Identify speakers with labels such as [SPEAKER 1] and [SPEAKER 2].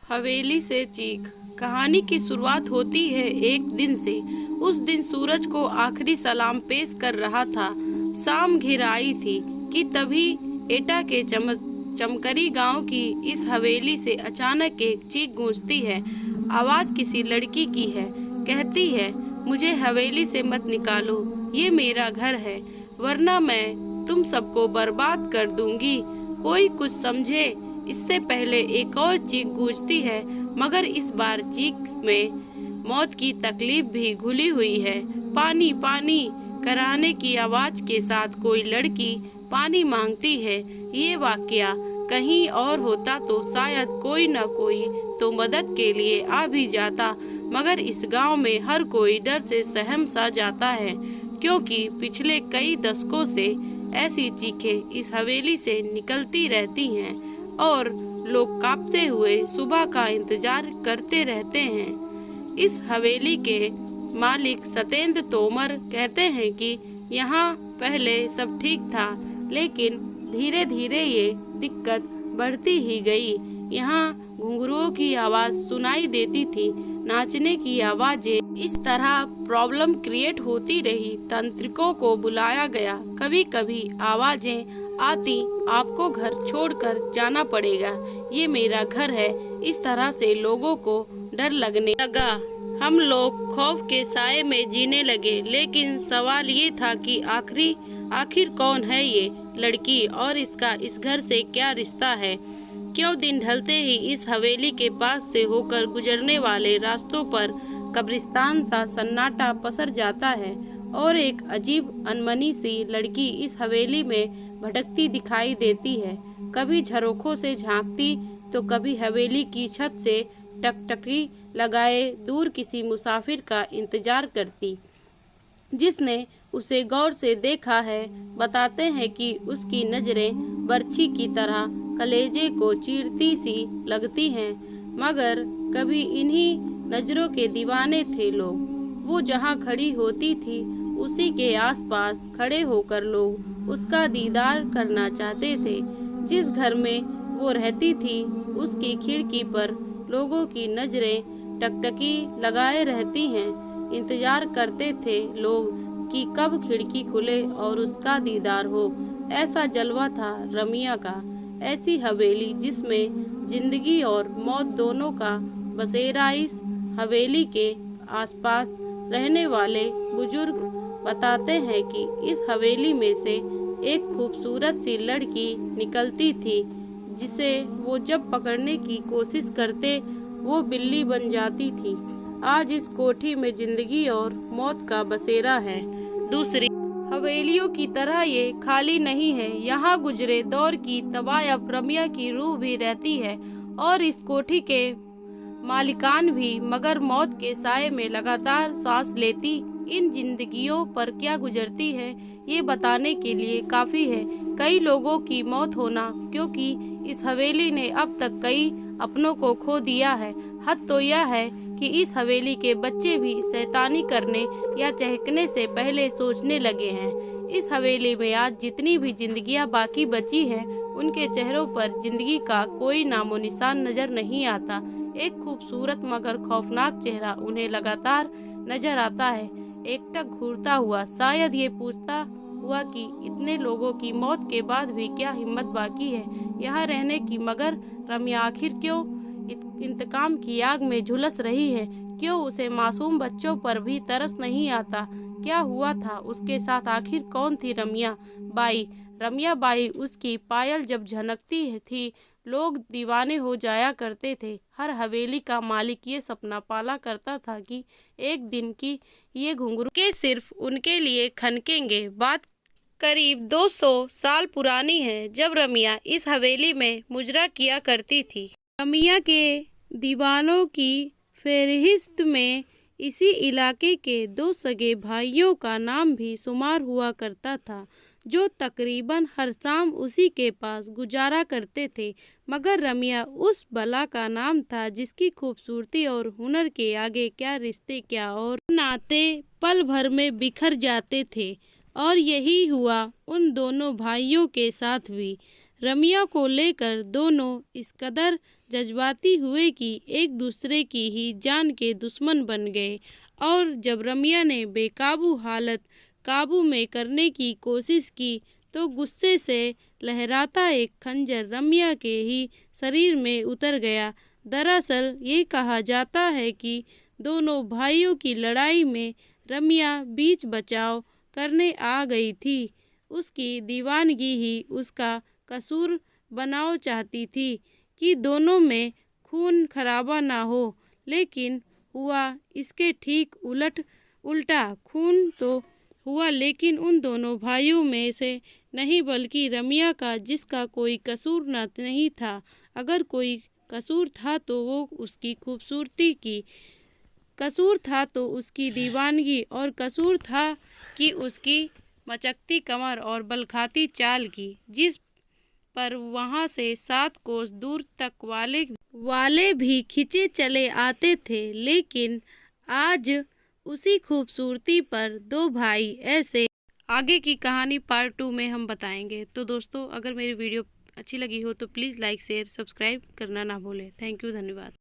[SPEAKER 1] हवेली से चीख। कहानी की शुरुआत होती है एक दिन से। उस दिन सूरज को आखिरी सलाम पेश कर रहा था। शाम घिर आई थी कि तभी एटा के चमकरी गांव की इस हवेली से अचानक एक चीख गूंजती है। आवाज किसी लड़की की है। कहती है, मुझे हवेली से मत निकालो, ये मेरा घर है, वरना मैं तुम सबको बर्बाद कर दूंगी। कोई कुछ समझे इससे पहले एक और चीख गूंजती है, मगर इस बार चीख में मौत की तकलीफ भी घुली हुई है। पानी पानी कराने की आवाज के साथ कोई लड़की पानी मांगती है। ये वाकया कहीं और होता तो शायद कोई न कोई तो मदद के लिए आ भी जाता, मगर इस गांव में हर कोई डर से सहम सा जाता है, क्योंकि पिछले कई दशकों से ऐसी चीखें इस हवेली से निकलती रहती हैं और लोग कांपते हुए सुबह का इंतजार करते रहते हैं। इस हवेली के मालिक सत्येंद्र तोमर कहते हैं कि यहाँ पहले सब ठीक था, लेकिन धीरे धीरे ये दिक्कत बढ़ती ही गई। यहाँ घुंघरुओं की आवाज़ सुनाई देती थी, नाचने की आवाज़ें। इस तरह प्रॉब्लम क्रिएट होती रही। तांत्रिकों को बुलाया गया, कभी कभी आवाज़ें आती, आपको घर छोड़कर जाना पड़ेगा, ये मेरा घर है। इस तरह से लोगों को डर लगने लगा। हम लोग खौफ के साए में जीने लगे, लेकिन सवाल ये था कि आखिर कौन है ये लड़की और इसका इस घर से क्या रिश्ता है। क्यों दिन ढलते ही इस हवेली के पास से होकर गुजरने वाले रास्तों पर कब्रिस्तान सा सन्नाटा पसर जाता है और एक अजीब अनमनी सी लड़की इस हवेली में भटकती दिखाई देती है। कभी झरोखों से झांकती तो कभी हवेली की छत से टकटकी लगाए दूर किसी मुसाफिर का इंतजार करती जिसने उसे गौर से देखा है। बताते हैं कि उसकी नजरें बर्छी की तरह कलेजे को चीरती सी लगती हैं, मगर कभी इन्हीं नजरों के दीवाने थे लोग। वो जहाँ खड़ी होती थी उसी के आसपास खड़े होकर लोग उसका दीदार करना चाहते थे। जिस घर में वो रहती थी उसकी खिड़की पर लोगों की नजरें टकटकी लगाए रहती हैं। इंतजार करते थे लोग कि कब खिड़की खुले और उसका दीदार हो। ऐसा जलवा था रमिया का। ऐसी हवेली जिसमें जिंदगी और मौत दोनों का बसेरा। इस हवेली के आसपास रहने वाले बुजुर्ग बताते हैं कि इस हवेली में से एक खूबसूरत सी लड़की निकलती थी, जिसे वो जब पकड़ने की कोशिश करते वो बिल्ली बन जाती थी। आज इस कोठी में जिंदगी और मौत का बसेरा है। दूसरी हवेलियों की तरह ये खाली नहीं है। यहाँ गुजरे दौर की तवायफ रमिया की रूह भी रहती है और इस कोठी के मालिकान भी, मगर मौत के साए में लगातार सांस लेती इन जिंदगियों पर क्या गुजरती है ये बताने के लिए काफी है कई लोगों की मौत होना, क्योंकि इस हवेली ने अब तक कई अपनों को खो दिया है। हद तो यह है कि इस हवेली के बच्चे भी शैतानी करने या चहकने से पहले सोचने लगे हैं। इस हवेली में आज जितनी भी जिंदगियां बाकी बची हैं, उनके चेहरों पर जिंदगी का कोई नामो निशान नजर नहीं आता। एक खूबसूरत मगर खौफनाक चेहरा उन्हें लगातार नजर आता है, एकटक घूरता हुआ, शायद ये पूछता हुआ कि इतने लोगों की मौत के बाद भी क्या हिम्मत बाकी है यहाँ रहने की। मगर रम्या आखिर क्यों इंतकाम की आग में झुलस रही है? क्यों उसे मासूम बच्चों पर भी तरस नहीं आता? क्या हुआ था उसके साथ? आखिर कौन थी रमिया बाई? रमिया बाई, उसकी पायल जब झनकती थी लोग दीवाने हो जाया करते थे। हर हवेली का मालिक ये सपना पाला करता था कि एक दिन की ये घुंघरू के सिर्फ उनके लिए खनकेंगे। बात करीब 200 साल पुरानी है, जब रमिया इस हवेली में मुजरा किया करती थी। रमिया के दीवानों की फहरिस्त में इसी इलाके के 2 सगे भाइयों का नाम भी शुमार हुआ करता था, जो तकरीबन हर शाम उसी के पास गुजारा करते थे। मगर रमिया उस बला का नाम था जिसकी खूबसूरती और हुनर के आगे क्या रिश्ते, क्या और नाते पल भर में बिखर जाते थे। और यही हुआ उन दोनों भाइयों के साथ भी। रमिया को लेकर दोनों इस कदर जज्बाती हुए कि एक दूसरे की ही जान के दुश्मन बन गए। और जब रम्या ने बेकाबू हालत काबू में करने की कोशिश की तो गुस्से से लहराता एक खंजर रम्या के ही शरीर में उतर गया। दरअसल ये कहा जाता है कि दोनों भाइयों की लड़ाई में रम्या बीच बचाव करने आ गई थी। उसकी दीवानगी ही उसका कसूर बनाना चाहती थी कि दोनों में खून खराबा ना हो, लेकिन हुआ इसके ठीक उल्टा। खून तो हुआ लेकिन उन दोनों भाइयों में से नहीं बल्कि रम्या का, जिसका कोई कसूर नहीं था। अगर कोई कसूर था तो वो उसकी खूबसूरती की, कसूर था तो उसकी दीवानगी, और कसूर था कि उसकी मचकती कमर और बलखाती चाल की, जिस पर वहाँ से 7 कोस दूर तक वाले भी खिंचे चले आते थे। लेकिन आज उसी खूबसूरती पर दो भाई ऐसे। आगे की कहानी पार्ट 2 में हम बताएंगे। तो दोस्तों, अगर मेरी वीडियो अच्छी लगी हो तो प्लीज़ लाइक शेयर सब्सक्राइब करना ना भूलें। थैंक यू, धन्यवाद।